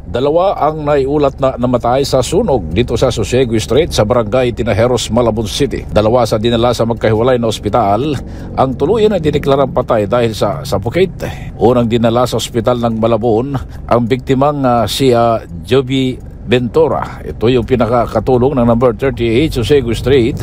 Dalawa ang naiulat na namatay sa sunog dito sa Sosiego Street sa barangay Tinajeros, Malabon City. Dalawa sa dinala sa magkahiwalay na ospital ang tuluyan ay dineklarang patay dahil sa suffocate. Unang dinala sa ospital ng Malabon ang biktimang si Joby Ventura. Ito yung pinakakatulong ng number 38 Sosiego Street,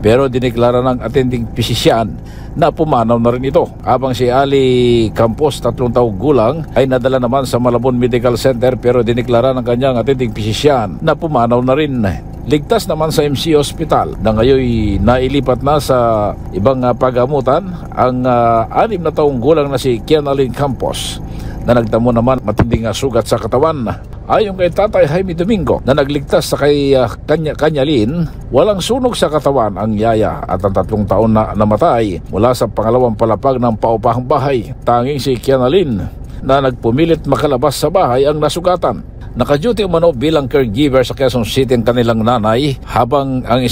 pero dineklara ng attending physician na pumanaw na rin ito. Habang si Ali Campos, 3 taong gulang, ay nadala naman sa Malabon Medical Center, pero dineklara ng kanyang attending physician na pumanaw na rin. Ligtas naman sa MC Hospital na ngayon nailipat na sa ibang pagamutan ang 6 na taong gulang na si Kianalyn Campos na nagtamo naman matinding sugat sa katawan. Ayon kay Tatay Jaime Domingo na nagligtas sa kay Kianalyn, walang sunog sa katawan ang yaya at ang 3 taon na namatay mula sa pangalawang palapag ng paupahang bahay. Tanging si Kianalyn na nagpumilit makalabas sa bahay ang nasugatan. Naka-duty umano bilang caregiver sa Quezon City ang kanilang nanay, habang ang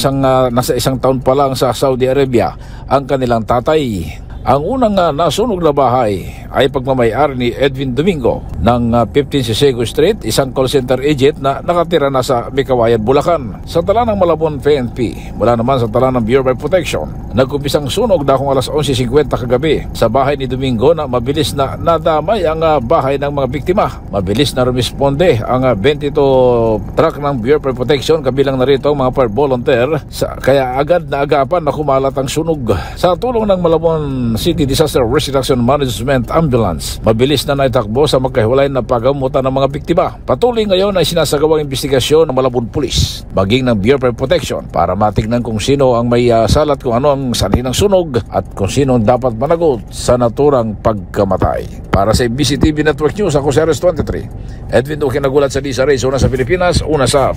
nasa 1 taon pa lang sa Saudi Arabia ang kanilang tatay. Ang unang nasunog na bahay ay pagmamay-ari ni Edwin Domingo ng 15 Sosiego Street, isang call center agent na nakatira na sa Mikawayan, Bulacan. Sa tala ng Malabon PNP, mula naman sa tala ng Bureau of Protection, nagkumpisang sunog dahil alas 11:50 kagabi sa bahay ni Domingo na mabilis na nadamay ang bahay ng mga biktima. Mabilis na rumisponde ang 22 truck ng Bureau of Protection, kabilang na rito ang mga fire volunteer, kaya agad na agapan na kumalat ang sunog. Sa tulong ng Malabon City Disaster Risk Reduction Management Ambulance, mabilis na naitakbo sa magkahiwalay na pagamutan ng mga biktima. Patuloy ngayon ay sinasagawang investigasyon ng Malabon Police, maging ng Bureau of Protection, para matignan kung sino ang may salat, kung ano ang sanhi ng sunog at kung sino ang dapat managot sa naturang pagkamatay. Para sa MBC TV Network News, ako si RS23 Edwin Duque, nagulat sa DSRA, una sa Pilipinas, una sa